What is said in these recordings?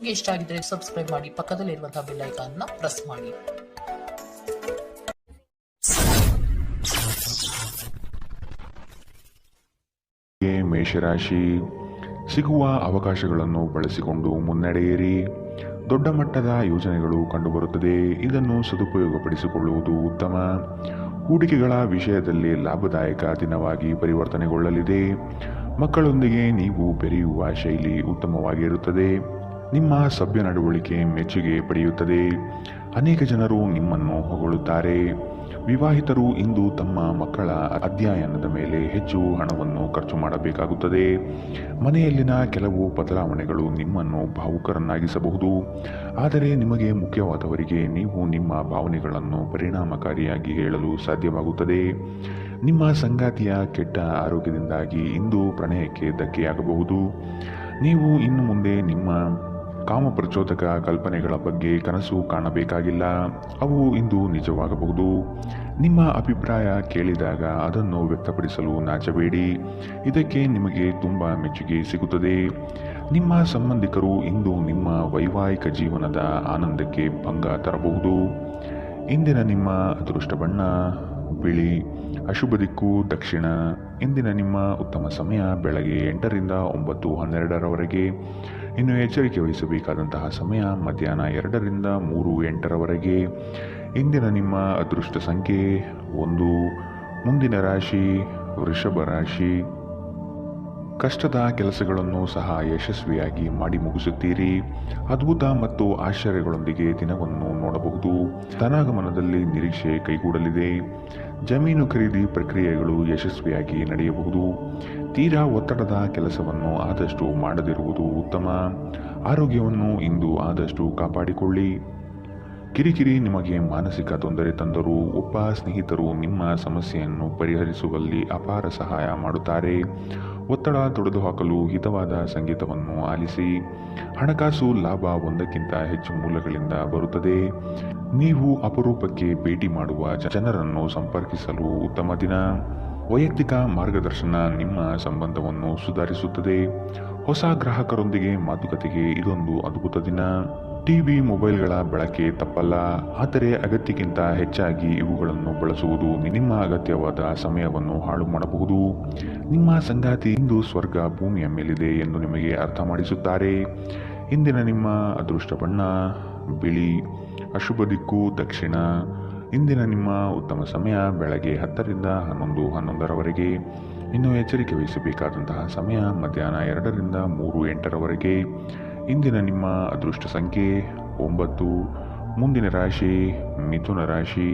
ನಿಮಗೆ ಇಷ್ಟ ಆಗಿದ್ರೆ ಸಬ್ಸ್ಕ್ರೈಬ್ ಮಾಡಿ, ಪಕ್ಕದಲ್ಲಿರುವಂತಹ ಬೆಲ್ ಐಕಾನ್ ನ ಪ್ರೆಸ್ ಮಾಡಿ. ಮೇಷರಾಶಿ, ಸಿಗುವ ಅವಕಾಶಗಳನ್ನು ಬಳಸಿಕೊಂಡು ಮುನ್ನಡೆಯಿರಿ. ದೊಡ್ಡ ಮಟ್ಟದ ಯೋಜನೆಗಳು ಕಂಡುಬರುತ್ತದೆ. ಇದನ್ನು ಸದುಪಯೋಗಪಡಿಸಿಕೊಳ್ಳುವುದು ಉತ್ತಮ. ಹೂಡಿಕೆಗಳ ವಿಷಯದಲ್ಲಿ ಲಾಭದಾಯಕ ದಿನವಾಗಿ ಪರಿವರ್ತನೆಗೊಳ್ಳಲಿದೆ. ಮಕ್ಕಳೊಂದಿಗೆ ನೀವು ಬೆರೆಯುವ ಶೈಲಿ ಉತ್ತಮವಾಗಿರುತ್ತದೆ. ನಿಮ್ಮ ಸಭ್ಯ ನಡವಳಿಕೆ ಮೆಚ್ಚುಗೆ ಪಡೆಯುತ್ತದೆ. ಅನೇಕ ಜನರು ನಿಮ್ಮನ್ನು ಹೊಗಳುತ್ತಾರೆ. ವಿವಾಹಿತರು ಇಂದು ತಮ್ಮ ಮಕ್ಕಳ ಅಧ್ಯಯನದ ಮೇಲೆ ಹೆಚ್ಚು ಹಣವನ್ನು ಖರ್ಚು ಮಾಡಬೇಕಾಗುತ್ತದೆ. ಮನೆಯಲ್ಲಿನ ಕೆಲವು ಬದಲಾವಣೆಗಳು ನಿಮ್ಮನ್ನು ಭಾವುಕರನ್ನಾಗಿಸಬಹುದು. ಆದರೆ ನಿಮಗೆ ಮುಖ್ಯವಾದವರಿಗೆ ನೀವು ನಿಮ್ಮ ಭಾವನೆಗಳನ್ನು ಪರಿಣಾಮಕಾರಿಯಾಗಿ ಹೇಳಲು ಸಾಧ್ಯವಾಗುತ್ತದೆ. ನಿಮ್ಮ ಸಂಗಾತಿಯ ಕೆಟ್ಟ ಆರೋಗ್ಯದಿಂದಾಗಿ ಇಂದು ಪ್ರಣಯಕ್ಕೆ ಧಕ್ಕೆಯಾಗಬಹುದು. ನೀವು ಇನ್ನು ಮುಂದೆ ನಿಮ್ಮ ಕಾಮಪ್ರಚೋದಕ ಕಲ್ಪನೆಗಳ ಬಗ್ಗೆ ಕನಸು ಕಾಣಬೇಕಾಗಿಲ್ಲ. ಅವು ಇಂದು ನಿಜವಾಗಬಹುದು. ನಿಮ್ಮ ಅಭಿಪ್ರಾಯ ಕೇಳಿದಾಗ ಅದನ್ನು ವ್ಯಕ್ತಪಡಿಸಲು ನಾಚಬೇಡಿ. ಇದಕ್ಕೆ ನಿಮಗೆ ತುಂಬ ಮೆಚ್ಚುಗೆ ಸಿಗುತ್ತದೆ. ನಿಮ್ಮ ಸಂಬಂಧಿಕರು ಇಂದು ನಿಮ್ಮ ವೈವಾಹಿಕ ಜೀವನದ ಆನಂದಕ್ಕೆ ಭಂಗ ತರಬಹುದು. ಇಂದಿನ ನಿಮ್ಮ ಅದೃಷ್ಟ ಬಣ್ಣ ಬಿಳಿ, ಅಶುಭ ದಿಕ್ಕು ದಕ್ಷಿಣ. ಇಂದಿನ ನಿಮ್ಮ ಉತ್ತಮ ಸಮಯ ಬೆಳಗ್ಗೆ 8ರಿಂದ 9:12ರವರೆಗೆ. ಇನ್ನು ಎಚ್ಚರಿಕೆ ವಹಿಸಬೇಕಾದಂತಹ ಸಮಯ ಮಧ್ಯಾಹ್ನ 2ರಿಂದ 3:08ರವರೆಗೆ. ಇಂದಿನ ನಿಮ್ಮ ಅದೃಷ್ಟ ಸಂಖ್ಯೆ 1. ಮುಂದಿನ ರಾಶಿ ವೃಷಭ ರಾಶಿ. ಕಷ್ಟದ ಕೆಲಸಗಳನ್ನು ಸಹ ಯಶಸ್ವಿಯಾಗಿ ಮಾಡಿ ಮುಗಿಸುತ್ತೀರಿ. ಅದ್ಭುತ ಮತ್ತು ಆಶ್ಚರ್ಯಗಳೊಂದಿಗೆ ದಿನವನ್ನು ನೋಡಬಹುದು. ಧನಾಗಮನದಲ್ಲಿ ನಿರೀಕ್ಷೆ ಕೈಗೂಡಲಿದೆ. ಜಮೀನು ಖರೀದಿ ಪ್ರಕ್ರಿಯೆಗಳು ಯಶಸ್ವಿಯಾಗಿ ನಡೆಯಬಹುದು. ತೀರಾ ಒತ್ತಡದ ಕೆಲಸವನ್ನು ಆದಷ್ಟು ಮಾಡದಿರುವುದು ಉತ್ತಮ. ಆರೋಗ್ಯವನ್ನು ಇಂದು ಆದಷ್ಟು ಕಾಪಾಡಿಕೊಳ್ಳಿ. ಕಿರಿಕಿರಿ ನಿಮಗೆ ಮಾನಸಿಕ ತೊಂದರೆ ತಂದರೂ ಒಬ್ಬ ಸ್ನೇಹಿತರು ನಿಮ್ಮ ಸಮಸ್ಯೆಯನ್ನು ಪರಿಹರಿಸುವಲ್ಲಿ ಅಪಾರ ಸಹಾಯ ಮಾಡುತ್ತಾರೆ. ಒತ್ತಡ ತೊಡೆದುಹಾಕಲು ಹಿತವಾದ ಸಂಗೀತವನ್ನು ಆಲಿಸಿ. ಹಣಕಾಸು ಲಾಭ ಒಂದಕ್ಕಿಂತ ಹೆಚ್ಚು ಮೂಲಗಳಿಂದ ಬರುತ್ತದೆ. ನೀವು ಅಪರೂಪಕ್ಕೆ ಭೇಟಿ ಮಾಡುವ ಜನರನ್ನು ಸಂಪರ್ಕಿಸಲು ಉತ್ತಮ ದಿನ. ವೈಯಕ್ತಿಕ ಮಾರ್ಗದರ್ಶನ ನಿಮ್ಮ ಸಂಬಂಧವನ್ನು ಸುಧಾರಿಸುತ್ತದೆ. ಹೊಸ ಗ್ರಾಹಕರೊಂದಿಗೆ ಮಾತುಕತೆಗೆ ಇದೊಂದು ಅದ್ಭುತ ದಿನ. ಟಿವಿ, ಮೊಬೈಲ್ಗಳ ಬಳಕೆ ತಪ್ಪಲ್ಲ. ಆದರೆ ಅಗತ್ಯಕ್ಕಿಂತ ಹೆಚ್ಚಾಗಿ ಇವುಗಳನ್ನು ಬಳಸುವುದು ನಿಮ್ಮ ಅಗತ್ಯವಾದ ಸಮಯವನ್ನು ಹಾಳು ಮಾಡಬಹುದು. ನಿಮ್ಮ ಸಂಗಾತಿ ಇಂದು ಸ್ವರ್ಗ ಭೂಮಿಯ ಮೇಲಿದೆ ಎಂದು ನಿಮಗೆ ಅರ್ಥ ಮಾಡಿಸುತ್ತಾರೆ. ಇಂದಿನ ನಿಮ್ಮ ಅದೃಷ್ಟ ಬಣ್ಣ ಬಿಳಿ, ಅಶುಭ ದಿಕ್ಕು ದಕ್ಷಿಣ. ಇಂದಿನ ನಿಮ್ಮ ಉತ್ತಮ ಸಮಯ ಬೆಳಗ್ಗೆ 10ರಿಂದ 11:11ರವರೆಗೆ. ಇನ್ನು ಎಚ್ಚರಿಕೆ ವಹಿಸಬೇಕಾದಂತಹ ಸಮಯ ಮಧ್ಯಾಹ್ನ 2ರಿಂದ 3:08ರವರೆಗೆ. ಇಂದಿನ ನಿಮ್ಮ ಅದೃಷ್ಟ ಸಂಖ್ಯೆ 9. ಮುಂದಿನ ರಾಶಿ ಮಿಥುನ ರಾಶಿ.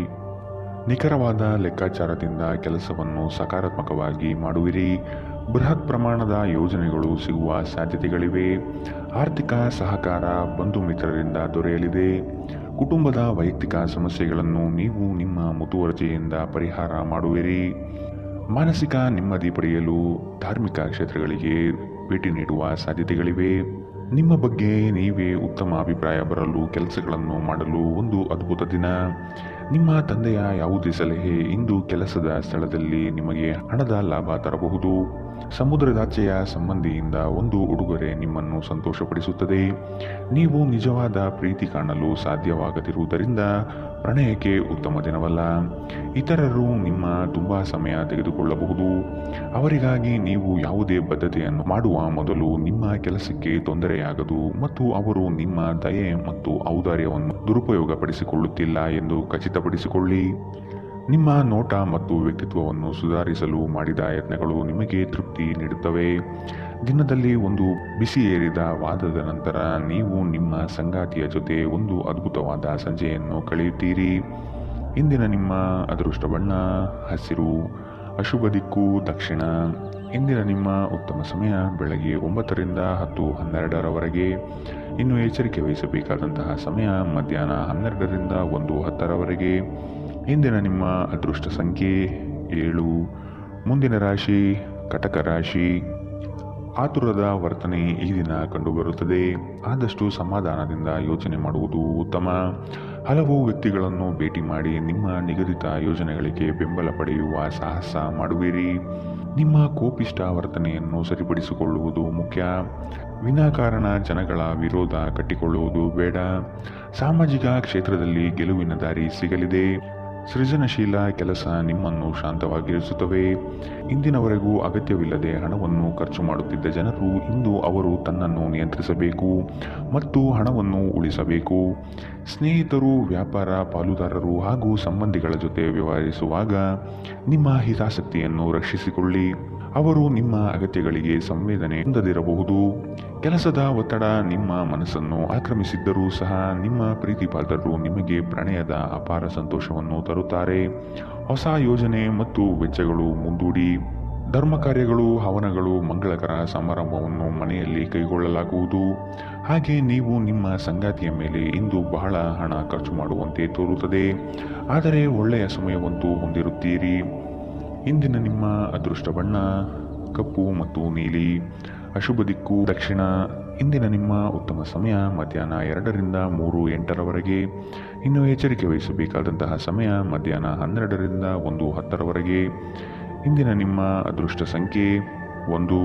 ನಿಖರವಾದ ಲೆಕ್ಕಾಚಾರದಿಂದ ಕೆಲಸವನ್ನು ಸಕಾರಾತ್ಮಕವಾಗಿ ಮಾಡುವಿರಿ. ಬೃಹತ್ ಪ್ರಮಾಣದ ಯೋಜನೆಗಳು ಸಿಗುವ ಸಾಧ್ಯತೆಗಳಿವೆ. ಆರ್ಥಿಕ ಸಹಕಾರ ಬಂಧು ಮಿತ್ರರಿಂದ ದೊರೆಯಲಿದೆ. ಕುಟುಂಬದ ವೈಯಕ್ತಿಕ ಸಮಸ್ಯೆಗಳನ್ನು ನೀವು ನಿಮ್ಮ ಮುತುವರ್ಜಿಯಿಂದ ಪರಿಹಾರ ಮಾಡುವಿರಿ. ಮಾನಸಿಕ ನೆಮ್ಮದಿ ಪಡೆಯಲು ಧಾರ್ಮಿಕ ಕ್ಷೇತ್ರಗಳಿಗೆ ಭೇಟಿ ನೀಡುವ ಸಾಧ್ಯತೆಗಳಿವೆ. ನಿಮ್ಮ ಬಗ್ಗೆ ನೀವೇ ಉತ್ತಮ ಅಭಿಪ್ರಾಯ ಬರಲು ಕೆಲಸಗಳನ್ನು ಮಾಡಲು ಒಂದು ಅದ್ಭುತ ದಿನ. ನಿಮ್ಮ ತಂದೆಯ ಯಾವುದೇ ಸಲಹೆ ಇಂದು ಕೆಲಸದ ಸ್ಥಳದಲ್ಲಿ ನಿಮಗೆ ಹಣದ ಲಾಭ ತರಬಹುದು. ಸಮುದ್ರದಾಚೆಯ ಸಂಬಂಧಿಯಿಂದ ಒಂದು ಉಡುಗೊರೆ ನಿಮ್ಮನ್ನು ಸಂತೋಷಪಡಿಸುತ್ತದೆ. ನೀವು ನಿಜವಾದ ಪ್ರೀತಿ ಕಾಣಲು ಸಾಧ್ಯವಾಗದಿರುವುದರಿಂದ ಪ್ರಣಯಕ್ಕೆ ಉತ್ತಮ ದಿನವಲ್ಲ. ಇತರರು ನಿಮ್ಮ ತುಂಬ ಸಮಯ ತೆಗೆದುಕೊಳ್ಳಬಹುದು. ಅವರಿಗಾಗಿ ನೀವು ಯಾವುದೇ ಬದ್ಧತೆಯನ್ನು ಮಾಡುವ ಮೊದಲು ನಿಮ್ಮ ಕೆಲಸಕ್ಕೆ ತೊಂದರೆಯಾಗದು ಮತ್ತು ಅವರು ನಿಮ್ಮ ದಯೆ ಮತ್ತು ಔದಾರ್ಯವನ್ನು ದುರುಪಯೋಗಪಡಿಸಿಕೊಳ್ಳುತ್ತಿಲ್ಲ ಎಂದು ಖಚಿತಪಡಿಸಿಕೊಳ್ಳಿ. ನಿಮ್ಮ ನೋಟ ಮತ್ತು ವ್ಯಕ್ತಿತ್ವವನ್ನು ಸುಧಾರಿಸಲು ಮಾಡಿದ ಯತ್ನಗಳು ನಿಮಗೆ ತೃಪ್ತಿ ನೀಡುತ್ತವೆ. ದಿನದಲ್ಲಿ ಒಂದು ಬಿಸಿಯೇರಿದ ವಾದದ ನಂತರ ನೀವು ನಿಮ್ಮ ಸಂಗಾತಿಯ ಜೊತೆ ಒಂದು ಅದ್ಭುತವಾದ ಸಂಜೆಯನ್ನು ಕಳೆಯುತ್ತೀರಿ. ಇಂದಿನ ನಿಮ್ಮ ಅದೃಷ್ಟ ಬಣ್ಣ ಹಸಿರು, ಅಶುಭ ದಿಕ್ಕು ದಕ್ಷಿಣ. ಇಂದಿನ ನಿಮ್ಮ ಉತ್ತಮ ಸಮಯ ಬೆಳಗ್ಗೆ 9ರಿಂದ 10:12ರವರೆಗೆ. ಇನ್ನು ಎಚ್ಚರಿಕೆ ವಹಿಸಬೇಕಾದಂತಹ ಸಮಯ ಮಧ್ಯಾಹ್ನ 12ರಿಂದ 1:10ರವರೆಗೆ. ಇಂದಿನ ನಿಮ್ಮ ಅದೃಷ್ಟ ಸಂಖ್ಯೆ 7. ಮುಂದಿನ ರಾಶಿ ಕಟಕ ರಾಶಿ. ಆತುರದ ವರ್ತನೆ ಈ ದಿನ ಕಂಡುಬರುತ್ತದೆ. ಆದಷ್ಟು ಸಮಾಧಾನದಿಂದ ಯೋಚನೆ ಮಾಡುವುದು ಉತ್ತಮ. ಹಲವು ವ್ಯಕ್ತಿಗಳನ್ನು ಭೇಟಿ ಮಾಡಿ ನಿಮ್ಮ ನಿಗದಿತ ಯೋಜನೆಗಳಿಗೆ ಬೆಂಬಲ ಪಡೆಯುವ ಸಾಹಸ ಮಾಡುವಿರಿ. ನಿಮ್ಮ ಕೋಪಿಷ್ಟ ವರ್ತನೆಯನ್ನು ಸರಿಪಡಿಸಿಕೊಳ್ಳುವುದು ಮುಖ್ಯ. ವಿನಾಕಾರಣ ಜನಗಳ ವಿರೋಧ ಕಟ್ಟಿಕೊಳ್ಳುವುದು ಬೇಡ. ಸಾಮಾಜಿಕ ಕ್ಷೇತ್ರದಲ್ಲಿ ಗೆಲುವಿನ ದಾರಿ ಸಿಗಲಿದೆ. ಸೃಜನಶೀಲ ಕೆಲಸ ನಿಮ್ಮನ್ನು ಶಾಂತವಾಗಿರಿಸುತ್ತವೆ. ಇಂದಿನವರೆಗೂ ಅಗತ್ಯವಿಲ್ಲದೆ ಹಣವನ್ನು ಖರ್ಚು ಮಾಡುತ್ತಿದ್ದ ಜನರು ಇಂದು ಅವರು ತನ್ನನ್ನು ನಿಯಂತ್ರಿಸಬೇಕು ಮತ್ತು ಹಣವನ್ನು ಉಳಿಸಬೇಕು. ಸ್ನೇಹಿತರು, ವ್ಯಾಪಾರ ಪಾಲುದಾರರು ಹಾಗೂ ಸಂಬಂಧಿಗಳ ಜೊತೆ ವ್ಯವಹರಿಸುವಾಗ ನಿಮ್ಮ ಹಿತಾಸಕ್ತಿಯನ್ನು ರಕ್ಷಿಸಿಕೊಳ್ಳಿ. ಅವರು ನಿಮ್ಮ ಅಗತ್ಯಗಳಿಗೆ ಸಂವೇದನೆ ಹೊಂದದಿರಬಹುದು. ಕೆಲಸದ ಒತ್ತಡ ನಿಮ್ಮ ಮನಸ್ಸನ್ನು ಆಕ್ರಮಿಸಿದ್ದರೂ ಸಹ ನಿಮ್ಮ ಪ್ರೀತಿಪಾತ್ರರು ನಿಮಗೆ ಪ್ರಣಯದ ಅಪಾರ ಸಂತೋಷವನ್ನು ತರುತ್ತಾರೆ. ಹೊಸ ಯೋಜನೆ ಮತ್ತು ವೆಚ್ಚಗಳು ಮುಂದೂಡಿ. ಧರ್ಮ ಕಾರ್ಯಗಳು, ಹವನಗಳು, ಮಂಗಳಕರ ಸಮಾರಂಭವನ್ನು ಮನೆಯಲ್ಲಿ ಕೈಗೊಳ್ಳಲಾಗುವುದು. ಹಾಗೆ ನೀವು ನಿಮ್ಮ ಸಂಗಾತಿಯ ಮೇಲೆ ಇಂದು ಬಹಳ ಹಣ ಖರ್ಚು ಮಾಡುವಂತೆ ತೋರುತ್ತದೆ. ಆದರೆ ಒಳ್ಳೆಯ ಸಮಯವಂತೂ ಹೊಂದಿರುತ್ತೀರಿ. ಇಂದಿನ ನಿಮ್ಮ ಅದೃಷ್ಟ ಬಣ್ಣ ಕಪ್ಪು ಮತ್ತು ನೀಲಿ. ಅಶುಭ ದಿಕ್ಕು ದಕ್ಷಿಣ. ಇಂದಿನ ನಿಮ್ಮ ಉತ್ತಮ ಸಮಯ ಮಧ್ಯಾಹ್ನ 2ರಿಂದ 3:08ರವರೆಗೆ. ಇನ್ನು ಎಚ್ಚರಿಕೆ ವಹಿಸಬೇಕಾದಂತಹ ಸಮಯ ಮಧ್ಯಾಹ್ನ 12ರಿಂದ 1:10ರವರೆಗೆ. ಇಂದಿನ ನಿಮ್ಮ ಅದೃಷ್ಟ ಸಂಖ್ಯೆ 1.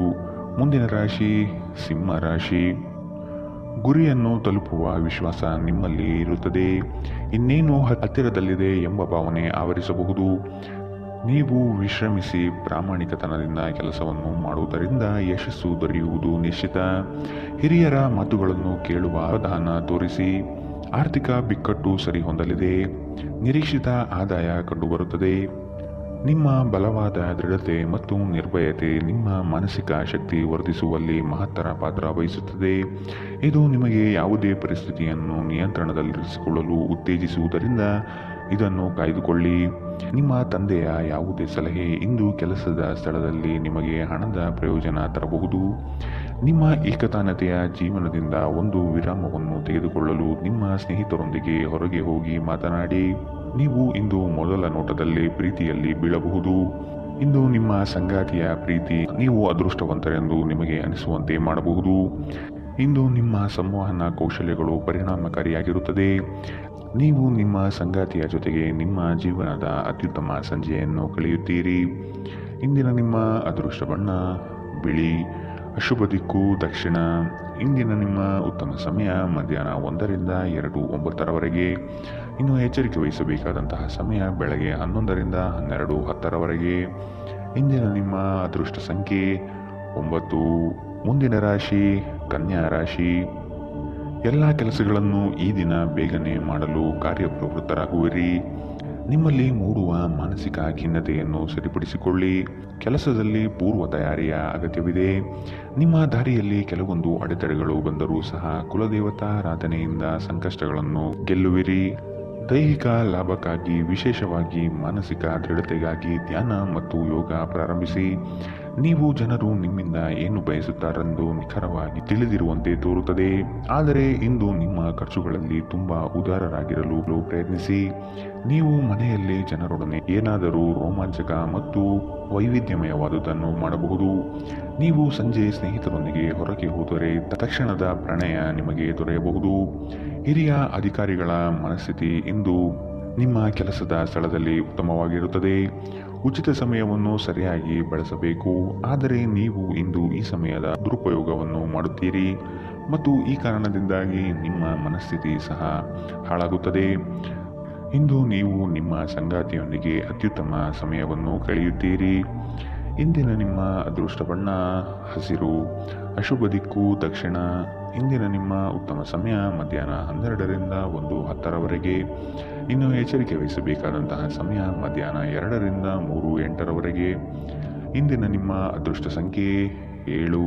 ಮುಂದಿನ ರಾಶಿ ಸಿಂಹ ರಾಶಿ. ಗುರಿಯನ್ನು ತಲುಪುವ ವಿಶ್ವಾಸ ನಿಮ್ಮಲ್ಲಿ ಇರುತ್ತದೆ. ಇನ್ನೇನು ಹತ್ತಿರದಲ್ಲಿದೆ ಎಂಬ ಭಾವನೆ ಆವರಿಸಬಹುದು. ನೀವು ವಿಶ್ರಮಿಸಿ ಪ್ರಾಮಾಣಿಕತನದಿಂದ ಕೆಲಸವನ್ನು ಮಾಡುವುದರಿಂದ ಯಶಸ್ಸು ದೊರೆಯುವುದು ನಿಶ್ಚಿತ. ಹಿರಿಯರ ಮಾತುಗಳನ್ನು ಕೇಳುವ ಅವಧಾನ ತೋರಿಸಿ. ಆರ್ಥಿಕ ಬಿಕ್ಕಟ್ಟು ಸರಿಹೊಂದಲಿದೆ. ನಿರೀಕ್ಷಿತ ಆದಾಯ ಕಂಡುಬರುತ್ತದೆ. ನಿಮ್ಮ ಬಲವಾದ ದೃಢತೆ ಮತ್ತು ನಿರ್ಭಯತೆ ನಿಮ್ಮ ಮಾನಸಿಕ ಶಕ್ತಿ ವರ್ಧಿಸುವಲ್ಲಿ ಮಹತ್ತರ ಪಾತ್ರ ವಹಿಸುತ್ತದೆ. ಇದು ನಿಮಗೆ ಯಾವುದೇ ಪರಿಸ್ಥಿತಿಯನ್ನು ನಿಯಂತ್ರಣದಲ್ಲಿರಿಸಿಕೊಳ್ಳಲು ಉತ್ತೇಜಿಸುವುದರಿಂದ ಇದನ್ನು ಕಾಯ್ದುಕೊಳ್ಳಿ. ನಿಮ್ಮ ತಂದೆಯ ಯಾವುದೇ ಸಲಹೆ ಇಂದು ಕೆಲಸದ ಸ್ಥಳದಲ್ಲಿ ನಿಮಗೆ ಹಣದ ಪ್ರಯೋಜನ ತರಬಹುದು. ನಿಮ್ಮ ಏಕತಾನತೆಯ ಜೀವನದಿಂದ ಒಂದು ವಿರಾಮವನ್ನು ತೆಗೆದುಕೊಳ್ಳಲು ನಿಮ್ಮ ಸ್ನೇಹಿತರೊಂದಿಗೆ ಹೊರಗೆ ಹೋಗಿ ಮಾತನಾಡಿ. ನೀವು ಇಂದು ಮೊದಲ ನೋಟದಲ್ಲಿ ಪ್ರೀತಿಯಲ್ಲಿ ಬೀಳಬಹುದು. ಇಂದು ನಿಮ್ಮ ಸಂಗಾತಿಯ ಪ್ರೀತಿ ನೀವು ಅದೃಷ್ಟವಂತರೆಂದು ನಿಮಗೆ ಅನಿಸುವಂತೆ ಮಾಡಬಹುದು. ಇಂದು ನಿಮ್ಮ ಸಂವಹನ ಕೌಶಲ್ಯಗಳು ಪರಿಣಾಮಕಾರಿಯಾಗಿರುತ್ತದೆ. ನೀವು ನಿಮ್ಮ ಸಂಗಾತಿಯ ಜೊತೆಗೆ ನಿಮ್ಮ ಜೀವನದ ಅತ್ಯುತ್ತಮ ಸಂಜೆಯನ್ನು ಕಳೆಯುತ್ತೀರಿ. ಇಂದಿನ ನಿಮ್ಮ ಅದೃಷ್ಟ ಬಣ್ಣ ಬಿಳಿ. ಅಶುಭ ದಿಕ್ಕು ದಕ್ಷಿಣ. ಇಂದಿನ ನಿಮ್ಮ ಉತ್ತಮ ಸಮಯ ಮಧ್ಯಾಹ್ನ 1ರಿಂದ 2:09ರವರೆಗೆ. ಇನ್ನು ಎಚ್ಚರಿಕೆ ವಹಿಸಬೇಕಾದಂತಹ ಸಮಯ ಬೆಳಗ್ಗೆ 11ರಿಂದ 12:10ರವರೆಗೆ. ಇಂದಿನ ನಿಮ್ಮ ಅದೃಷ್ಟ ಸಂಖ್ಯೆ 9. ಮುಂದಿನ ರಾಶಿ ಕನ್ಯಾ ರಾಶಿ. ಎಲ್ಲ ಕೆಲಸಗಳನ್ನು ಈ ದಿನ ಬೇಗನೆ ಮಾಡಲು ಕಾರ್ಯಪ್ರವೃತ್ತರಾಗುವಿರಿ. ನಿಮ್ಮಲ್ಲಿ ಮೂಡುವ ಮಾನಸಿಕ ಖಿನ್ನತೆಯನ್ನು ಸರಿಪಡಿಸಿಕೊಳ್ಳಿ. ಕೆಲಸದಲ್ಲಿ ಪೂರ್ವ ತಯಾರಿಯ ಅಗತ್ಯವಿದೆ. ನಿಮ್ಮ ದಾರಿಯಲ್ಲಿ ಕೆಲವೊಂದು ಅಡೆತಡೆಗಳು ಬಂದರೂ ಸಹ ಕುಲದೇವತಾರಾಧನೆಯಿಂದ ಸಂಕಷ್ಟಗಳನ್ನು ಗೆಲ್ಲುವಿರಿ. ದೈಹಿಕ ಲಾಭಕ್ಕಾಗಿ ವಿಶೇಷವಾಗಿ ಮಾನಸಿಕ ದೃಢತೆಗಾಗಿ ಧ್ಯಾನ ಮತ್ತು ಯೋಗ ಪ್ರಾರಂಭಿಸಿ. ನೀವು ಜನರು ನಿಮ್ಮಿಂದ ಏನು ಬಯಸುತ್ತಾರೆಂದು ನಿಖರವಾಗಿ ತಿಳಿದಿರುವಂತೆ ತೋರುತ್ತದೆ. ಆದರೆ ಇಂದು ನಿಮ್ಮ ಖರ್ಚುಗಳಲ್ಲಿ ತುಂಬ ಉದಾರರಾಗಿರಲು ಪ್ರಯತ್ನಿಸಿ. ನೀವು ಮನೆಯಲ್ಲಿ ಜನರೊಡನೆ ಏನಾದರೂ ರೋಮಾಂಚಕ ಮತ್ತು ವೈವಿಧ್ಯಮಯವಾದುದನ್ನು ಮಾಡಬಹುದು. ನೀವು ಸಂಜೆ ಸ್ನೇಹಿತರೊಂದಿಗೆ ಹೊರಗೆ ಹೋದರೆ ತಕ್ಷಣದ ಪ್ರಣಯ ನಿಮಗೆ ದೊರೆಯಬಹುದು. ಹಿರಿಯ ಅಧಿಕಾರಿಗಳ ಮನಸ್ಥಿತಿ ಇಂದು ನಿಮ್ಮ ಕೆಲಸದ ಸ್ಥಳದಲ್ಲಿ ಉತ್ತಮವಾಗಿರುತ್ತದೆ. ಉಚಿತ ಸಮಯವನ್ನು ಸರಿಯಾಗಿ ಬಳಸಬೇಕು. ಆದರೆ ನೀವು ಇಂದು ಈ ಸಮಯದ ದುರುಪಯೋಗವನ್ನು ಮಾಡುತ್ತೀರಿ ಮತ್ತು ಈ ಕಾರಣದಿಂದಾಗಿ ನಿಮ್ಮ ಮನಸ್ಥಿತಿ ಸಹ ಹಾಳಾಗುತ್ತದೆ. ಇಂದು ನೀವು ನಿಮ್ಮ ಸಂಗಾತಿಯೊಂದಿಗೆ ಅತ್ಯುತ್ತಮ ಸಮಯವನ್ನು ಕಳೆಯುತ್ತೀರಿ. ಇಂದಿನ ನಿಮ್ಮ ಅದೃಷ್ಟ ಬಣ್ಣ ಹಸಿರು. ಅಶುಭ ದಿಕ್ಕು ದಕ್ಷಿಣ. ಇಂದಿನ ನಿಮ್ಮ ಉತ್ತಮ ಸಮಯ ಮಧ್ಯಾಹ್ನ 12ರಿಂದ 1:10ರವರೆಗೆ. ಇನ್ನು ಎಚ್ಚರಿಕೆ ವಹಿಸಬೇಕಾದಂತಹ ಸಮಯ ಮಧ್ಯಾಹ್ನ 2ರಿಂದ 3:08ರವರೆಗೆ. ಇಂದಿನ ನಿಮ್ಮ ಅದೃಷ್ಟ ಸಂಖ್ಯೆ 7.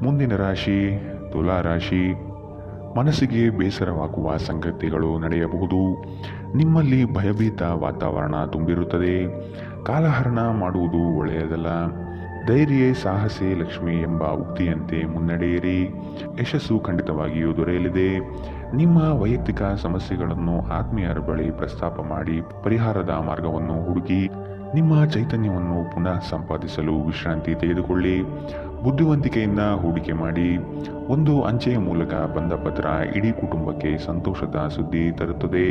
ಮುಂದಿನ ರಾಶಿ ತುಲಾ ರಾಶಿ. ಮನಸ್ಸಿಗೆ ಬೇಸರವಾಗುವ ಸಂಗತಿಗಳು ನಡೆಯಬಹುದು. ನಿಮ್ಮಲ್ಲಿ ಭಯಭೀತ ವಾತಾವರಣ ತುಂಬಿರುತ್ತದೆ. ಕಾಲಹರಣ ಮಾಡುವುದು ಒಳ್ಳೆಯದಲ್ಲ. ಧೈರ್ಯ ಸಾಹಸೆ ಲಕ್ಷ್ಮಿ ಎಂಬ ಉಕ್ತಿಯಂತೆ ಮುನ್ನಡೆಯಿರಿ. ಯಶಸ್ಸು ಖಂಡಿತವಾಗಿಯೂ ದೊರೆಯಲಿದೆ. ನಿಮ್ಮ ವೈಯಕ್ತಿಕ ಸಮಸ್ಯೆಗಳನ್ನು ಆತ್ಮೀಯರ ಬಳಿ ಪ್ರಸ್ತಾಪ ಮಾಡಿ ಪರಿಹಾರದ ಮಾರ್ಗವನ್ನು ಹುಡುಕಿ. ನಿಮ್ಮ ಚೈತನ್ಯವನ್ನು ಪುನಃ ಸಂಪಾದಿಸಲು ವಿಶ್ರಾಂತಿ ತೆಗೆದುಕೊಳ್ಳಿ. ಬುದ್ಧಿವಂತಿಕೆಯಿಂದ ಹೂಡಿಕೆ ಮಾಡಿ. ಒಂದು ಅಂಚೆಯ ಮೂಲಕ ಬಂದ ಪತ್ರ ಇಡೀ ಕುಟುಂಬಕ್ಕೆ ಸಂತೋಷದ ಸುದ್ದಿ ತರುತ್ತದೆ.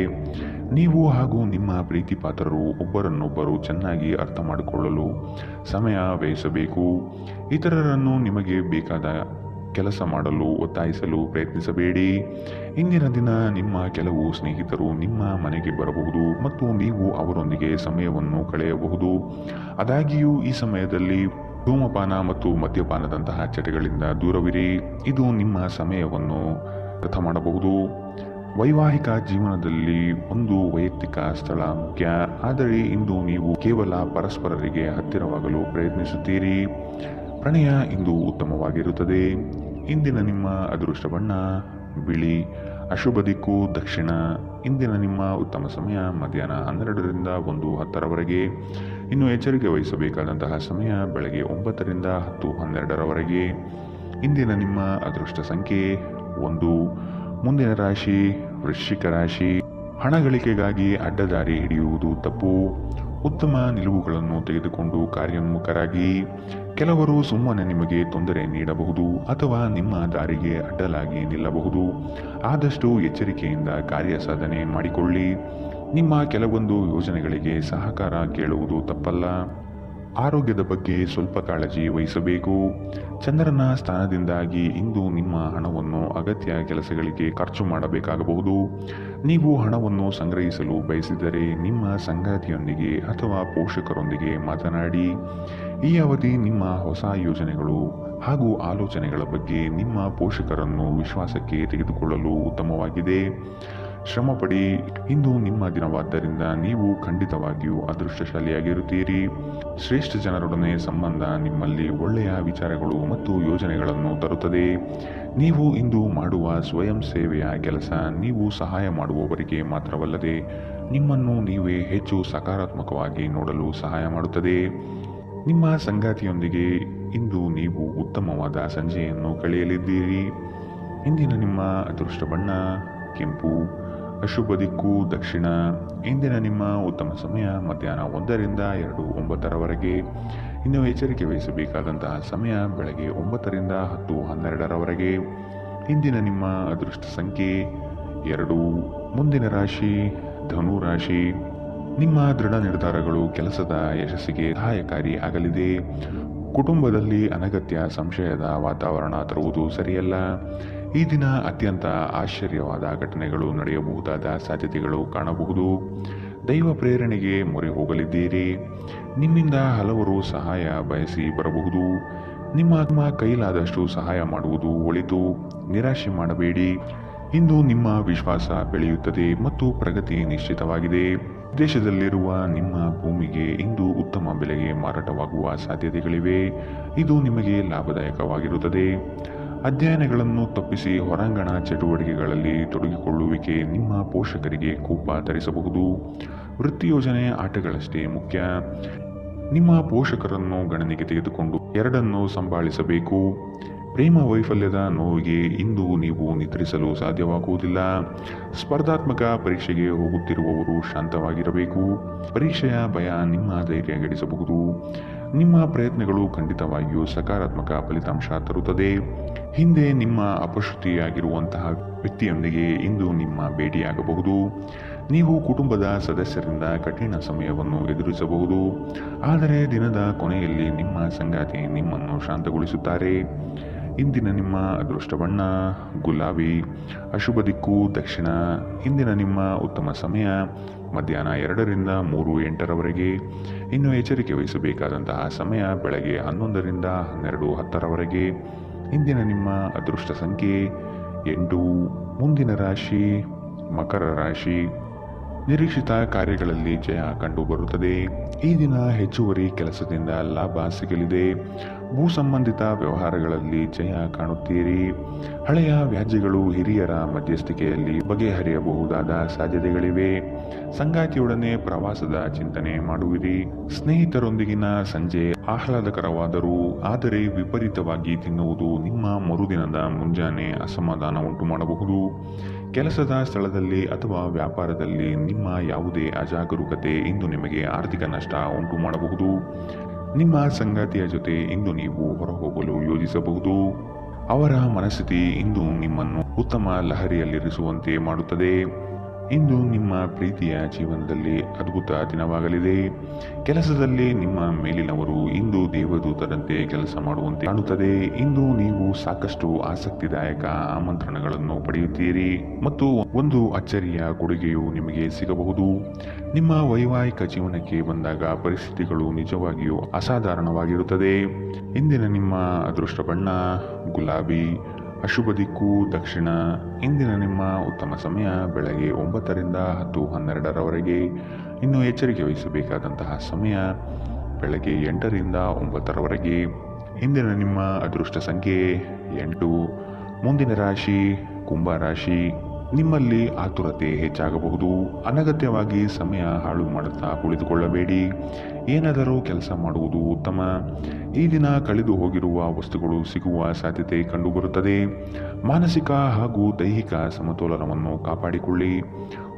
ನೀವು ಹಾಗೂ ನಿಮ್ಮ ಪ್ರೀತಿಪಾತ್ರರು ಒಬ್ಬರನ್ನೊಬ್ಬರು ಚೆನ್ನಾಗಿ ಅರ್ಥ ಮಾಡಿಕೊಳ್ಳಲು ಸಮಯ ವ್ಯಯಿಸಬೇಕು. ಇತರರನ್ನು ನಿಮಗೆ ಬೇಕಾದ ಕೆಲಸ ಮಾಡಲು ಒತ್ತಾಯಿಸಲು ಪ್ರಯತ್ನಿಸಬೇಡಿ. ಇಂದಿನ ದಿನ ನಿಮ್ಮ ಕೆಲವು ಸ್ನೇಹಿತರು ನಿಮ್ಮ ಮನೆಗೆ ಬರಬಹುದು ಮತ್ತು ನೀವು ಅವರೊಂದಿಗೆ ಸಮಯವನ್ನು ಕಳೆಯಬಹುದು. ಆದಾಗ್ಯೂ ಈ ಸಮಯದಲ್ಲಿ ಧೂಮಪಾನ ಮತ್ತು ಮದ್ಯಪಾನದಂತಹ ಚಟಗಳಿಂದ ದೂರವಿರಿ. ಇದು ನಿಮ್ಮ ಸಮಯವನ್ನು ವ್ಯರ್ಥ ಮಾಡಬಹುದು. ವೈವಾಹಿಕ ಜೀವನದಲ್ಲಿ ಒಂದು ವೈಯಕ್ತಿಕ ಸ್ಥಳ ಮುಖ್ಯ, ಆದರೆ ಇಂದು ನೀವು ಕೇವಲ ಪರಸ್ಪರರಿಗೆ ಹತ್ತಿರವಾಗಲು ಪ್ರಯತ್ನಿಸುತ್ತೀರಿ. ಪ್ರಣಯ ಇಂದು ಉತ್ತಮವಾಗಿರುತ್ತದೆ. ಇಂದಿನ ನಿಮ್ಮ ಅದೃಷ್ಟ ಬಣ್ಣ ಬಿಳಿ. ಅಶುಭ ದಿಕ್ಕು ದಕ್ಷಿಣ. ಇಂದಿನ ನಿಮ್ಮ ಉತ್ತಮ ಸಮಯ ಮಧ್ಯಾಹ್ನ 12ರಿಂದ 1:10ರವರೆಗೆ. ಇನ್ನು ಎಚ್ಚರಿಕೆ ವಹಿಸಬೇಕಾದಂತಹ ಸಮಯ ಬೆಳಗ್ಗೆ 9ರಿಂದ 10:12ರವರೆಗೆ. ಇಂದಿನ ನಿಮ್ಮ ಅದೃಷ್ಟ ಸಂಖ್ಯೆ 1. ಮುಂದಿನ ರಾಶಿ ವೃಶ್ಚಿಕ ರಾಶಿ. ಹಣ ಗಳಿಕೆಗಾಗಿ ಅಡ್ಡದಾರಿ ಹಿಡಿಯುವುದು ತಪ್ಪು. ಉತ್ತಮ ನಿಲುವುಗಳನ್ನು ತೆಗೆದುಕೊಂಡು ಕಾರ್ಯೋನ್ಮುಖರಾಗಿ. ಕೆಲವರು ಸುಮ್ಮನೆ ನಿಮಗೆ ತೊಂದರೆ ನೀಡಬಹುದು ಅಥವಾ ನಿಮ್ಮ ದಾರಿಗೆ ಅಡ್ಡಲಾಗಿ ನಿಲ್ಲಬಹುದು. ಆದಷ್ಟು ಎಚ್ಚರಿಕೆಯಿಂದ ಕಾರ್ಯ ಸಾಧನೆ ಮಾಡಿಕೊಳ್ಳಿ. ನಿಮ್ಮ ಕೆಲವೊಂದು ಯೋಜನೆಗಳಿಗೆ ಸಹಕಾರ ಕೇಳುವುದು ತಪ್ಪಲ್ಲ. ಆರೋಗ್ಯದ ಬಗ್ಗೆ ಸ್ವಲ್ಪ ಕಾಳಜಿ ವಹಿಸಬೇಕು. ಚಂದ್ರನ ಸ್ಥಾನದಿಂದಾಗಿ ಇಂದು ನಿಮ್ಮ ಹಣವನ್ನು ಅಗತ್ಯ ಕೆಲಸಗಳಿಗೆ ಖರ್ಚು ಮಾಡಬೇಕಾಗಬಹುದು. ನೀವು ಹಣವನ್ನು ಸಂಗ್ರಹಿಸಲು ಬಯಸಿದರೆ ನಿಮ್ಮ ಸಂಗಾತಿಯೊಂದಿಗೆ ಅಥವಾ ಪೋಷಕರೊಂದಿಗೆ ಮಾತನಾಡಿ. ಈ ಅವಧಿ ನಿಮ್ಮ ಹೊಸ ಯೋಜನೆಗಳು ಹಾಗೂ ಆಲೋಚನೆಗಳ ಬಗ್ಗೆ ನಿಮ್ಮ ಪೋಷಕರನ್ನು ವಿಶ್ವಾಸಕ್ಕೆ ತೆಗೆದುಕೊಳ್ಳಲು ಉತ್ತಮವಾಗಿದೆ. ಶ್ರಮಪಡಿ. ಇಂದು ನಿಮ್ಮ ದಿನವಾದ್ದರಿಂದ ನೀವು ಖಂಡಿತವಾಗಿಯೂ ಅದೃಷ್ಟಶಾಲಿಯಾಗಿರುತ್ತೀರಿ. ಶ್ರೇಷ್ಠ ಜನರೊಡನೆ ಸಂಬಂಧ ನಿಮ್ಮಲ್ಲಿ ಒಳ್ಳೆಯ ವಿಚಾರಗಳು ಮತ್ತು ಯೋಜನೆಗಳನ್ನು ತರುತ್ತದೆ. ನೀವು ಇಂದು ಮಾಡುವ ಸ್ವಯಂ ಸೇವೆಯ ಕೆಲಸ ನೀವು ಸಹಾಯ ಮಾಡುವವರಿಗೆ ಮಾತ್ರವಲ್ಲದೆ ನಿಮ್ಮನ್ನು ನೀವೇ ಹೆಚ್ಚು ಸಕಾರಾತ್ಮಕವಾಗಿ ನೋಡಲು ಸಹಾಯ ಮಾಡುತ್ತದೆ. ನಿಮ್ಮ ಸಂಗಾತಿಯೊಂದಿಗೆ ಇಂದು ನೀವು ಉತ್ತಮವಾದ ಸಂಜೆಯನ್ನು ಕಳೆಯಲಿದ್ದೀರಿ. ಇಂದಿನ ನಿಮ್ಮ ಅದೃಷ್ಟ ಬಣ್ಣ ಕೆಂಪು. ಅಶುಭ ದಿಕ್ಕು ದಕ್ಷಿಣ. ಇಂದಿನ ನಿಮ್ಮ ಉತ್ತಮ ಸಮಯ ಮಧ್ಯಾಹ್ನ 1ರಿಂದ 2:09ರವರೆಗೆ. ಇನ್ನು ಎಚ್ಚರಿಕೆ ವಹಿಸಬೇಕಾದಂತಹ ಸಮಯ ಬೆಳಗ್ಗೆ 9ರಿಂದ 10:12ರವರೆಗೆ. ಇಂದಿನ ನಿಮ್ಮ ಅದೃಷ್ಟ ಸಂಖ್ಯೆ 2. ಮುಂದಿನ ರಾಶಿ ಧನು ರಾಶಿ. ನಿಮ್ಮ ದೃಢ ನಿರ್ಧಾರಗಳು ಕೆಲಸದ ಯಶಸ್ಸಿಗೆ ಸಹಾಯಕಾರಿ ಆಗಲಿದೆ. ಕುಟುಂಬದಲ್ಲಿ ಅನಗತ್ಯ ಸಂಶಯದ ವಾತಾವರಣ ತರುವುದು ಸರಿಯಲ್ಲ. ಈ ದಿನ ಅತ್ಯಂತ ಆಶ್ಚರ್ಯವಾದ ಘಟನೆಗಳು ನಡೆಯಬಹುದಾದ ಸಾಧ್ಯತೆಗಳು ಕಾಣಬಹುದು. ದೈವ ಪ್ರೇರಣೆಗೆ ಮೊರೆ ಹೋಗಲಿದ್ದೀರಿ. ನಿಮ್ಮಿಂದ ಹಲವರು ಸಹಾಯ ಬಯಸಿ ಬರಬಹುದು. ನಿಮ್ಮ ಕೈಲಾದಷ್ಟು ಸಹಾಯ ಮಾಡುವುದು ಒಳಿತು. ನಿರಾಶೆ ಮಾಡಬೇಡಿ. ಇಂದು ನಿಮ್ಮ ವಿಶ್ವಾಸ ಬೆಳೆಯುತ್ತದೆ ಮತ್ತು ಪ್ರಗತಿ ನಿಶ್ಚಿತವಾಗಿದೆ. ದೇಶದಲ್ಲಿರುವ ನಿಮ್ಮ ಭೂಮಿಗೆ ಇಂದು ಉತ್ತಮ ಬೆಲೆಗೆ ಮಾರಾಟವಾಗುವ ಸಾಧ್ಯತೆಗಳಿವೆ. ಇದು ನಿಮಗೆ ಲಾಭದಾಯಕವಾಗಿರುತ್ತದೆ. ಅಧ್ಯಯನಗಳನ್ನು ತಪ್ಪಿಸಿ ಹೊರಾಂಗಣ ಚಟುವಟಿಕೆಗಳಲ್ಲಿ ತೊಡಗಿಕೊಳ್ಳುವಿಕೆ ನಿಮ್ಮ ಪೋಷಕರಿಗೆ ಕೋಪ ತರಿಸಬಹುದು. ವೃತ್ತಿ ಯೋಜನೆ ಆಟಗಳಷ್ಟೇ ಮುಖ್ಯ. ನಿಮ್ಮ ಪೋಷಕರನ್ನು ಗಣನೆಗೆ ತೆಗೆದುಕೊಂಡು ಎರಡನ್ನೂ ಸಂಭಾಳಿಸಬೇಕು. ಪ್ರೇಮ ವೈಫಲ್ಯದ ನೋವಿಗೆ ಇಂದು ನೀವು ನಿದ್ರಿಸಲು ಸಾಧ್ಯವಾಗುವುದಿಲ್ಲ. ಸ್ಪರ್ಧಾತ್ಮಕ ಪರೀಕ್ಷೆಗೆ ಹೋಗುತ್ತಿರುವವರು ಶಾಂತವಾಗಿರಬೇಕು. ಪರೀಕ್ಷೆಯ ಭಯ ನಿಮ್ಮ ಧೈರ್ಯ ಗೆಡಿಸಬಹುದು. ನಿಮ್ಮ ಪ್ರಯತ್ನಗಳು ಖಂಡಿತವಾಗಿಯೂ ಸಕಾರಾತ್ಮಕ ಫಲಿತಾಂಶ ತರುತ್ತದೆ. ಹಿಂದೆ ನಿಮ್ಮ ಅಪಶ್ರುತಿಯಾಗಿರುವಂತಹ ವ್ಯಕ್ತಿಯೊಂದಿಗೆ ಇಂದು ನಿಮ್ಮ ಭೇಟಿಯಾಗಬಹುದು. ನೀವು ಕುಟುಂಬದ ಸದಸ್ಯರಿಂದ ಕಠಿಣ ಸಮಯವನ್ನು ಎದುರಿಸಬಹುದು. ಆದರೆ ದಿನದ ಕೊನೆಯಲ್ಲಿ ನಿಮ್ಮ ಸಂಗಾತಿ ನಿಮ್ಮನ್ನು ಶಾಂತಗೊಳಿಸುತ್ತಾರೆ. ಇಂದಿನ ನಿಮ್ಮ ಅದೃಷ್ಟ ಬಣ್ಣ ಗುಲಾಬಿ. ಅಶುಭ ದಿಕ್ಕು ದಕ್ಷಿಣ. ಇಂದಿನ ನಿಮ್ಮ ಉತ್ತಮ ಸಮಯ ಮಧ್ಯಾಹ್ನ 2ರಿಂದ 3:08ರವರೆಗೆ. ಇನ್ನು ಎಚ್ಚರಿಕೆ ವಹಿಸಬೇಕಾದಂತಹ ಸಮಯ ಬೆಳಗ್ಗೆ 11ರಿಂದ 12:10ರವರೆಗೆ. ಇಂದಿನ ನಿಮ್ಮ ಅದೃಷ್ಟ ಸಂಖ್ಯೆ 8. ಮುಂದಿನ ರಾಶಿ ಮಕರ ರಾಶಿ. ನಿರೀಕ್ಷಿತ ಕಾರ್ಯಗಳಲ್ಲಿ ಜಯ ಕಂಡುಬರುತ್ತದೆ. ಈ ದಿನ ಹೆಚ್ಚುವರಿ ಕೆಲಸದಿಂದ ಲಾಭ ಸಿಗಲಿದೆ. ಭೂ ಸಂಬಂಧಿತ ವ್ಯವಹಾರಗಳಲ್ಲಿ ಜಯ ಕಾಣುತ್ತೀರಿ. ಹಳೆಯ ವ್ಯಾಜ್ಯಗಳು ಹಿರಿಯರ ಮಧ್ಯಸ್ಥಿಕೆಯಲ್ಲಿ ಬಗೆಹರಿಯಬಹುದಾದ ಸಾಧ್ಯತೆಗಳಿವೆ. ಸಂಗಾತಿಯೊಡನೆ ಪ್ರವಾಸದ ಚಿಂತನೆ ಮಾಡುವಿರಿ. ಸ್ನೇಹಿತರೊಂದಿಗಿನ ಸಂಜೆ ಆಹ್ಲಾದಕರವಾದರೂ ಆದರೆ ವಿಪರೀತವಾಗಿ ತಿನ್ನುವುದು ನಿಮ್ಮ ಮರುದಿನದ ಮುಂಜಾನೆ ಅಸಮಾಧಾನ ಉಂಟು ಮಾಡಬಹುದು. ಕೆಲಸದ ಸ್ಥಳದಲ್ಲಿ ಅಥವಾ ವ್ಯಾಪಾರದಲ್ಲಿ ನಿಮ್ಮ ಯಾವುದೇ ಅಜಾಗರೂಕತೆ ಇಂದು ನಿಮಗೆ ಆರ್ಥಿಕ ನಷ್ಟ ಉಂಟು ಮಾಡಬಹುದು. ನಿಮ್ಮ ಸಂಗಾತಿಯ ಜೊತೆ ಇಂದು ನೀವು ಹೊರಹೋಗಲು ಯೋಜಿಸಬಹುದು. ಅವರ ಮನಸ್ಥಿತಿ ಇಂದು ನಿಮ್ಮನ್ನು ಉತ್ತಮ ಲಹರಿಯಲ್ಲಿರಿಸುವಂತೆ ಮಾಡುತ್ತದೆ. ಇಂದು ನಿಮ್ಮ ಪ್ರೀತಿಯ ಜೀವನದಲ್ಲಿ ಅದ್ಭುತ ದಿನವಾಗಲಿದೆ. ಕೆಲಸದಲ್ಲಿ ನಿಮ್ಮ ಮೇಲಿನವರು ಇಂದು ದೇವದೂತರಂತೆ ಕೆಲಸ ಮಾಡುವಂತೆ ಕಾಣುತ್ತದೆ. ಇಂದು ನೀವು ಸಾಕಷ್ಟು ಆಸಕ್ತಿದಾಯಕ ಆಮಂತ್ರಣಗಳನ್ನು ಪಡೆಯುತ್ತೀರಿ ಮತ್ತು ಒಂದು ಅಚ್ಚರಿಯ ಕೊಡುಗೆಯು ನಿಮಗೆ ಸಿಗಬಹುದು. ನಿಮ್ಮ ವೈವಾಹಿಕ ಜೀವನಕ್ಕೆ ಬಂದಾಗ ಪರಿಸ್ಥಿತಿಗಳು ನಿಜವಾಗಿಯೂ ಅಸಾಧಾರಣವಾಗಿರುತ್ತದೆ. ಇಂದಿನ ನಿಮ್ಮ ಅದೃಷ್ಟ ಬಣ್ಣ ಗುಲಾಬಿ. ಅಶುಭ ದಿಕ್ಕು ದಕ್ಷಿಣ. ಇಂದಿನ ನಿಮ್ಮ ಉತ್ತಮ ಸಮಯ ಬೆಳಗ್ಗೆ 9 ರಿಂದ 10:12ರವರೆಗೆ. ಇನ್ನು ಎಚ್ಚರಿಕೆ ವಹಿಸಬೇಕಾದಂತಹ ಸಮಯ ಬೆಳಗ್ಗೆ 8 ರಿಂದ 9ರವರೆಗೆ. ಇಂದಿನ ನಿಮ್ಮ ಅದೃಷ್ಟ ಸಂಖ್ಯೆ 8. ಮುಂದಿನ ರಾಶಿ ಕುಂಭ ರಾಶಿ. ನಿಮ್ಮಲ್ಲಿ ಆತುರತೆ ಹೆಚ್ಚಾಗಬಹುದು. ಅನಗತ್ಯವಾಗಿ ಸಮಯ ಹಾಳು ಮಾಡುತ್ತಾ ಕುಳಿತುಕೊಳ್ಳಬೇಡಿ. ಏನಾದರೂ ಕೆಲಸ ಮಾಡುವುದು ಉತ್ತಮ. ಈ ದಿನ ಕಳೆದು ಹೋಗಿರುವ ವಸ್ತುಗಳು ಸಿಗುವ ಸಾಧ್ಯತೆ ಕಂಡುಬರುತ್ತದೆ. ಮಾನಸಿಕ ಹಾಗೂ ದೈಹಿಕ ಸಮತೋಲನವನ್ನು ಕಾಪಾಡಿಕೊಳ್ಳಿ.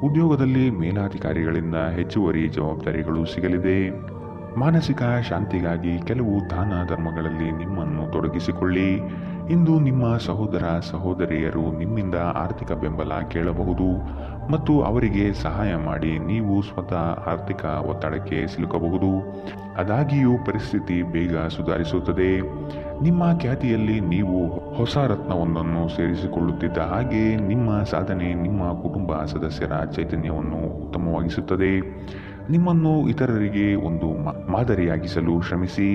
ಉದ್ಯೋಗದಲ್ಲಿ ಮೇಲಾಧಿಕಾರಿಗಳಿಂದ ಹೆಚ್ಚುವರಿ ಜವಾಬ್ದಾರಿಗಳು ಸಿಗಲಿದೆ. ಮಾನಸಿಕ ಶಾಂತಿಗಾಗಿ ಕೆಲವು ದಾನ ಧರ್ಮಗಳಲ್ಲಿ ನಿಮ್ಮನ್ನು ತೊಡಗಿಸಿಕೊಳ್ಳಿ. ಇಂದು ನಿಮ್ಮ ಸಹೋದರ ಸಹೋದರಿಯರು ನಿಮ್ಮಿಂದ ಆರ್ಥಿಕ ಬೆಂಬಲ ಕೇಳಬಹುದು ಮತ್ತು ಅವರಿಗೆ ಸಹಾಯ ಮಾಡಿ ನೀವು ಸ್ವತಃ ಆರ್ಥಿಕ ಒತ್ತಡಕ್ಕೆ ಸಿಲುಕಬಹುದು. ಆದಾಗ್ಯೂ ಪರಿಸ್ಥಿತಿ ಬೇಗ ಸುಧಾರಿಸುತ್ತದೆ. ನಿಮ್ಮ ಖ್ಯಾತಿಯಲ್ಲಿ ನೀವು ಹೊಸ ರತ್ನವೊಂದನ್ನು ಸೇರಿಸಿಕೊಳ್ಳುತ್ತಿದ್ದ ಹಾಗೆ ನಿಮ್ಮ ಸಾಧನೆ ನಿಮ್ಮ ಕುಟುಂಬ ಸದಸ್ಯರ ಚೈತನ್ಯವನ್ನು ಉತ್ತಮವಾಗಿಸುತ್ತದೆ. ನಿಮ್ಮನ್ನು ಇತರರಿಗೆ ಒಂದು ಮಾದರಿಯಾಗಿಸಲು ಶ್ರಮಿಸಿ.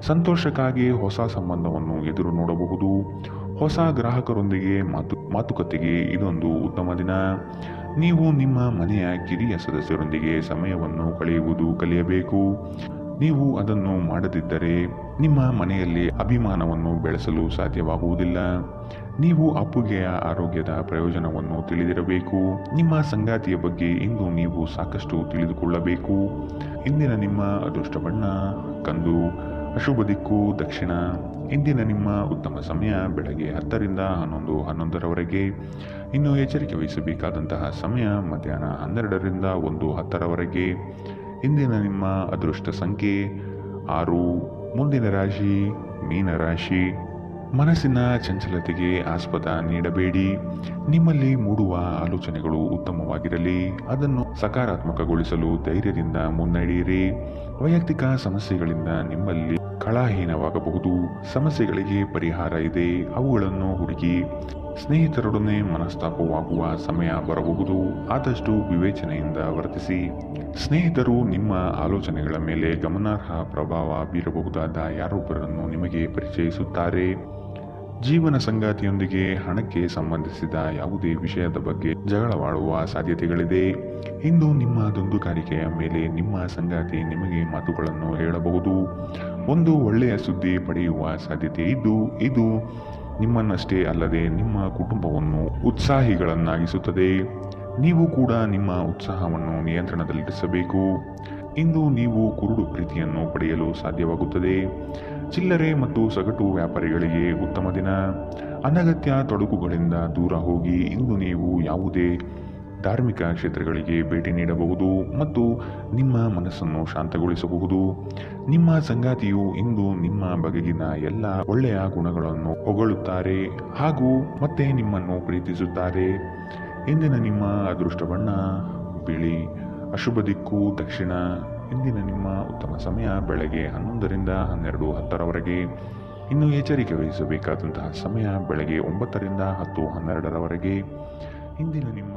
ಸಂತೋಷಕ್ಕಾಗಿ ಹೊಸ ಸಂಬಂಧವನ್ನು ಎದುರು ನೋಡಬಹುದು. ಹೊಸ ಗ್ರಾಹಕರೊಂದಿಗೆ ಮಾತುಕತೆಗೆ ಇದೊಂದು ಉತ್ತಮ ದಿನ. ನೀವು ನಿಮ್ಮ ಮನೆಯ ಕಿರಿಯ ಸದಸ್ಯರೊಂದಿಗೆ ಸಮಯವನ್ನು ಕಳೆಯುವುದು ಕಲಿಯಬೇಕು. ನೀವು ಅದನ್ನು ಮಾಡದಿದ್ದರೆ ನಿಮ್ಮ ಮನೆಯಲ್ಲಿ ಅಭಿಮಾನವನ್ನು ಬೆಳೆಸಲು ಸಾಧ್ಯವಾಗುವುದಿಲ್ಲ. ನೀವು ಅಪ್ಪುಗೆಯ ಆರೋಗ್ಯದ ಪ್ರಯೋಜನವನ್ನು ತಿಳಿದಿರಬೇಕು. ನಿಮ್ಮ ಸಂಗಾತಿಯ ಬಗ್ಗೆ ಇಂದು ನೀವು ಸಾಕಷ್ಟು ತಿಳಿದುಕೊಳ್ಳಬೇಕು. ಇಂದಿನ ನಿಮ್ಮ ಅದೃಷ್ಟ ಬಣ್ಣ ಕಂದು. ಅಶುಭ ದಿಕ್ಕು ದಕ್ಷಿಣ. ಇಂದಿನ ನಿಮ್ಮ ಉತ್ತಮ ಸಮಯ ಬೆಳಗ್ಗೆ 10 ರಿಂದ 11:11ರವರೆಗೆ. ಇನ್ನು ಎಚ್ಚರಿಕೆ ವಹಿಸಬೇಕಾದಂತಹ ಸಮಯ ಮಧ್ಯಾಹ್ನ 12 ರಿಂದ 1:10ರವರೆಗೆ. ಇಂದಿನ ನಿಮ್ಮ ಅದೃಷ್ಟ ಸಂಖ್ಯೆ 6. ಮುಂದಿನ ರಾಶಿ ಮೀನರಾಶಿ. ಮನಸ್ಸಿನ ಚಂಚಲತೆಗೆ ಆಸ್ಪದ ನೀಡಬೇಡಿ. ನಿಮ್ಮಲ್ಲಿ ಮೂಡುವ ಆಲೋಚನೆಗಳು ಉತ್ತಮವಾಗಿರಲಿ. ಅದನ್ನು ಸಕಾರಾತ್ಮಕಗೊಳಿಸಲು ಧೈರ್ಯದಿಂದ ಮುನ್ನಡೆಯಿರಿ. ವೈಯಕ್ತಿಕ ಸಮಸ್ಯೆಗಳಿಂದ ನಿಮ್ಮಲ್ಲಿ ಕಳಹೀನವಾಗಬಹುದು. ಸಮಸ್ಯೆಗಳಿಗೆ ಪರಿಹಾರ ಇದೆ, ಅವುಗಳನ್ನು ಹುಡುಕಿ. ಸ್ನೇಹಿತರೊಡನೆ ಮನಸ್ತಾಪವಾಗುವ ಸಮಯ ಬರಬಹುದು. ಆದಷ್ಟು ವಿವೇಚನೆಯಿಂದ ವರ್ತಿಸಿ. ಸ್ನೇಹಿತರು ನಿಮ್ಮ ಆಲೋಚನೆಗಳ ಮೇಲೆ ಗಮನಾರ್ಹ ಪ್ರಭಾವ ಬೀರಬಹುದಾದ ಯಾರೊಬ್ಬರನ್ನು ನಿಮಗೆ ಪರಿಚಯಿಸುತ್ತಾರೆ. ಜೀವನ ಸಂಗಾತಿಯೊಂದಿಗೆ ಹಣಕ್ಕೆ ಸಂಬಂಧಿಸಿದ ಯಾವುದೇ ವಿಷಯದ ಬಗ್ಗೆ ಜಗಳವಾಡುವ ಸಾಧ್ಯತೆಗಳಿದೆ. ಇಂದು ನಿಮ್ಮ ದುಂದುಗಾರಿಕೆಯ ಮೇಲೆ ನಿಮ್ಮ ಸಂಗಾತಿ ನಿಮಗೆ ಮಾತುಗಳನ್ನು ಹೇಳಬಹುದು. ಒಂದು ಒಳ್ಳೆಯ ಸುದ್ದಿ ಪಡೆಯುವ ಸಾಧ್ಯತೆ ಇದ್ದು ಇದು ನಿಮ್ಮನ್ನಷ್ಟೇ ಅಲ್ಲದೆ ನಿಮ್ಮ ಕುಟುಂಬವನ್ನು ಉತ್ಸಾಹಿಗಳನ್ನಾಗಿಸುತ್ತದೆ. ನೀವು ಕೂಡ ನಿಮ್ಮ ಉತ್ಸಾಹವನ್ನು ನಿಯಂತ್ರಣದಲ್ಲಿರಿಸಬೇಕು. ಇಂದು ನೀವು ಕುರುಡು ಪ್ರೀತಿಯನ್ನು ಪಡೆಯಲು ಸಾಧ್ಯವಾಗುತ್ತದೆ. ಚಿಲ್ಲರೆ ಮತ್ತು ಸಗಟು ವ್ಯಾಪಾರಿಗಳಿಗೆ ಉತ್ತಮ ದಿನ. ಅನಗತ್ಯ ತೊಡಕುಗಳಿಂದ ದೂರ ಹೋಗಿ. ಇಂದು ನೀವು ಯಾವುದೇ ಧಾರ್ಮಿಕ ಕ್ಷೇತ್ರಗಳಿಗೆ ಭೇಟಿ ನೀಡಬಹುದು ಮತ್ತು ನಿಮ್ಮ ಮನಸ್ಸನ್ನು ಶಾಂತಗೊಳಿಸಬಹುದು. ನಿಮ್ಮ ಸಂಗಾತಿಯು ಇಂದು ನಿಮ್ಮ ಬಗೆಗಿನ ಎಲ್ಲ ಒಳ್ಳೆಯ ಗುಣಗಳನ್ನು ಹೊಗಳುತ್ತಾರೆ ಹಾಗೂ ಮತ್ತೆ ನಿಮ್ಮನ್ನು ಪ್ರೀತಿಸುತ್ತಾರೆ. ಇಂದಿನ ನಿಮ್ಮ ಅದೃಷ್ಟ ಬಣ್ಣ ಬಿಳಿ. ಅಶುಭ ದಿಕ್ಕು ದಕ್ಷಿಣ. ಇಂದಿನ ನಿಮ್ಮ ಉತ್ತಮ ಸಮಯ ಬೆಳಗ್ಗೆ 11 ರಿಂದ 12:10ರವರೆಗೆ. ಇನ್ನು ಎಚ್ಚರಿಕೆ ವಹಿಸಬೇಕಾದಂತಹ ಸಮಯ ಬೆಳಗ್ಗೆ 9 ರಿಂದ 10:12ರವರೆಗೆ. ಇಂದಿನ ನಿಮ್ಮ